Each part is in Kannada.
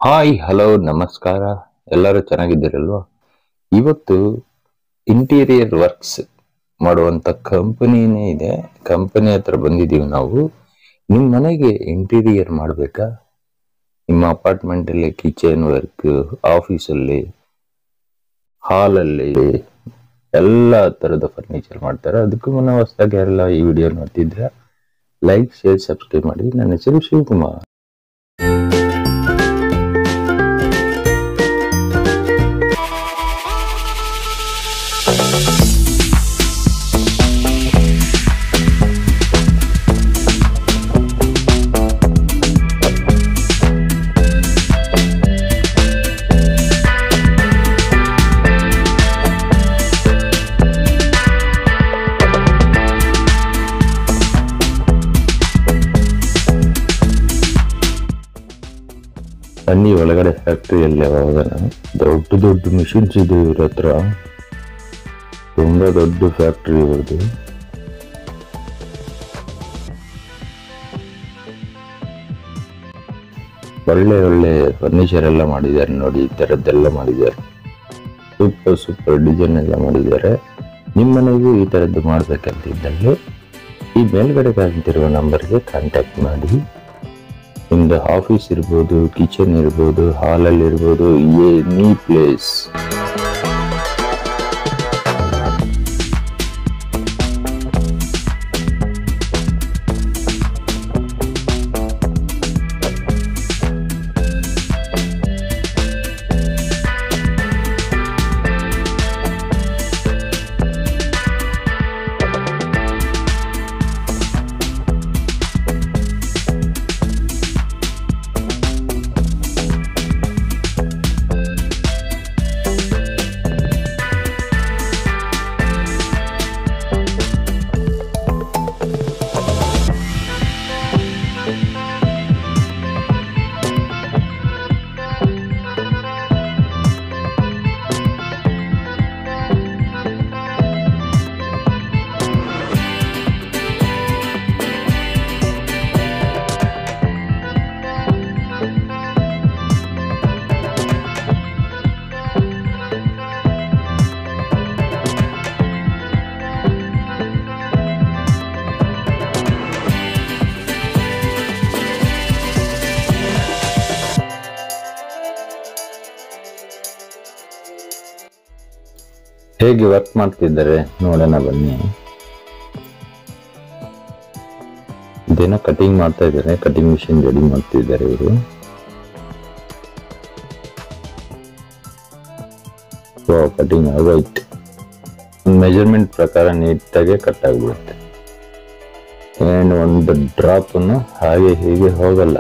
ಹಾಯ್ ಹಲೋ ನಮಸ್ಕಾರ. ಎಲ್ಲರೂ ಚೆನ್ನಾಗಿದ್ದೀರಲ್ವಾ? ಇವತ್ತು ಇಂಟೀರಿಯರ್ ವರ್ಕ್ಸ್ ಮಾಡುವಂತ ಕಂಪನಿನೇ ಇದೆ. ಕಂಪನಿ ಹತ್ರ ಬಂದಿದ್ದೀವಿ ನಾವು. ನಿಮ್ಮ ಮನೆಗೆ ಇಂಟೀರಿಯರ್ ಮಾಡಬೇಕಾ? ನಿಮ್ಮ ಅಪಾರ್ಟ್ಮೆಂಟ್ ಅಲ್ಲಿ ಕಿಚನ್ ವರ್ಕ್, ಆಫೀಸಲ್ಲಿ, ಹಾಲಲ್ಲಿ ಎಲ್ಲ ತರದ ಫರ್ನಿಚರ್ ಮಾಡ್ತಾರೆ. ಅದಕ್ಕೂ ಮುನ್ನ ಹೊಸದಾಗಿ ಯಾರೆಲ್ಲ ಈ ವಿಡಿಯೋ ನೋಡ್ತಿದ್ರೆ ಲೈಕ್, ಶೇರ್, ಸಬ್ಸ್ಕ್ರೈಬ್ ಮಾಡಿ. ನನ್ನ ಹೆಸರು ಶಿವಕುಮಾರ್. ಬನ್ನಿ ಒಳಗಡೆ ಫ್ಯಾಕ್ಟ್ರಿಯಲ್ಲಿ ಹೋಗೋಣ. ದೊಡ್ಡ ದೊಡ್ಡ ಮಿಷಿನ್ಸ್ ಇದೆ ಇವ್ರ ಹತ್ರ. ತುಂಬಾ ದೊಡ್ಡ ಫ್ಯಾಕ್ಟ್ರಿ ಇವ್ರದ್ದು. ಒಳ್ಳೆ ಒಳ್ಳೆ ಫರ್ನಿಚರ್ ಎಲ್ಲ ಮಾಡಿದ್ದಾರೆ ನೋಡಿ. ಈ ತರದ್ದೆಲ್ಲ ಮಾಡಿದ್ದಾರೆ. ಸೂಪರ್ ಸೂಪರ್ ಡಿಸೈನ್ ಎಲ್ಲ ಮಾಡಿದ್ದಾರೆ. ನಿಮ್ಮ ಮನೆಗೂ ಈ ತರದ್ದು ಮಾಡ್ಬೇಕಂತಿದ್ದಲ್ಲಿ ಈ ಮೇಲ್ಗಡೆ ಕಾಣ್ತಿರುವ ನಂಬರ್ಗೆ ಕಾಂಟ್ಯಾಕ್ಟ್ ಮಾಡಿ. ನಿಮ್ದು ಆಫೀಸ್ ಇರ್ಬೋದು, ಕಿಚನ್ ಇರ್ಬೋದು, ಹಾಲಲ್ಲಿ ಇರ್ಬೋದು, ಎನಿ ಪ್ಲೇಸ್. ಹೇಗೆ ವರ್ಕ್ ಮಾಡ್ತಿದ್ದಾರೆ ನೋಡೋಣ ಬನ್ನಿ. ಇದೇನೋ ಕಟಿಂಗ್ ಮಾಡ್ತಾ ಇದ್ದಾರೆ. ಕಟಿಂಗ್ ಮಿಷಿನ್ ರೆಡಿ ಮಾಡ್ತಿದ್ದಾರೆ ಇವರು. ಕಟಿಂಗ್ ಆಗೋಯ್ತು. ಮೆಜರ್ಮೆಂಟ್ ಪ್ರಕಾರ ನೀಟಾಗಿ ಕಟ್ ಆಗ್ಬಿಡುತ್ತೆ. ಏನು ಒಂದು ಡ್ರಾಪ್ ಹಾಗೆ ಹೀಗೆ ಹೋಗಲ್ಲ.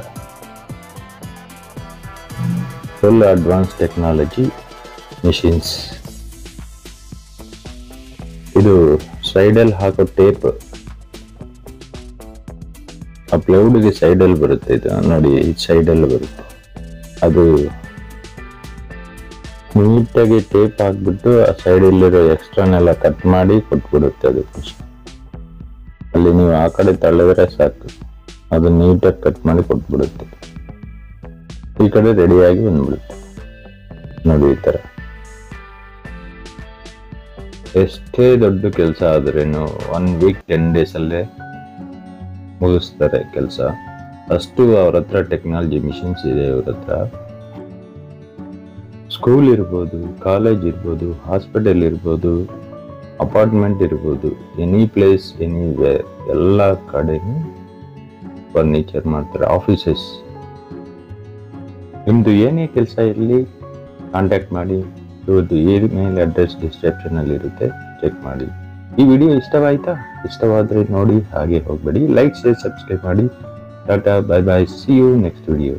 Full advance technology machines. ಇದು ಸೈಡಲ್ಲಿ ಹಾಕೋ ಟೇಪ್. ಆ ಪ್ಲೈವುಡ್ಗೆ ಸೈಡಲ್ಲಿ ಬರುತ್ತೆ. ಇದು ನೋಡಿ, ಸೈಡಲ್ಲಿ ಬರುತ್ತೆ. ಅದು ನೀಟಾಗಿ ಟೇಪ್ ಹಾಕ್ಬಿಟ್ಟು ಆ ಸೈಡಲ್ಲಿರೋ ಎಕ್ಸ್ಟ್ರಾನೆಲ್ಲ ಕಟ್ ಮಾಡಿ ಕೊಟ್ಬಿಡುತ್ತೆ. ಅದು ಅಲ್ಲಿ ನೀವು ಆ ಕಡೆ ತಳ್ಳಿದ್ರೆ ಸಾಕು, ಅದು ನೀಟಾಗಿ ಕಟ್ ಮಾಡಿ ಕೊಟ್ಬಿಡುತ್ತೆ. ಈ ಕಡೆ ರೆಡಿಯಾಗಿ ಬಂದ್ಬಿಡುತ್ತೆ ನೋಡಿ. ಈ ತರ ಎಷ್ಟೇ ದೊಡ್ಡ ಕೆಲಸ ಆದ್ರೇನು 1 ವೀಕ್ 10 days ಅಲ್ಲೇ ಮುಗಿಸ್ತಾರೆ ಕೆಲಸ. ಅಷ್ಟು ಅವ್ರ ಹತ್ರ ಟೆಕ್ನಾಲಜಿ ಮಿಷಿನ್ಸ್ ಇದೆ ಇವ್ರ ಹತ್ರ. ಸ್ಕೂಲ್ ಇರ್ಬೋದು, ಕಾಲೇಜ್ ಇರ್ಬೋದು, ಹಾಸ್ಪಿಟಲ್ ಇರ್ಬೋದು, ಅಪಾರ್ಟ್ಮೆಂಟ್ ಇರ್ಬೋದು, ಎನಿ ಪ್ಲೇಸ್ ಎನಿವೇರ್ ಎಲ್ಲ ಕಡೆನೂ ಫರ್ನಿಚರ್ ಮಾಡ್ತಾರೆ. ಆಫೀಸಸ್, ನಿಮ್ದು ಏನೇ ಕೆಲಸ ಇರಲಿ ಕಾಂಟ್ಯಾಕ್ಟ್ ಮಾಡಿ. ಇವ್ರದ್ದು ಮೇಲ್ ಅಡ್ರೆಸ್ ಡಿಸ್ಕ್ರಿಪ್ಷನ್ ಅಲ್ಲಿ ಇರುತ್ತೆ, ಚೆಕ್ ಮಾಡಿ. ಈ ವಿಡಿಯೋ ಇಷ್ಟವಾಯ್ತಾ? ಇಷ್ಟವಾದ್ರೆ ನೋಡಿ, ಹಾಗೆ ಹೋಗ್ಬೇಡಿ. ಲೈಕ್, ಶೇರ್, ಸಬ್ಸ್ಕ್ರೈಬ್ ಮಾಡಿ. Tata, bye bye, see you next video.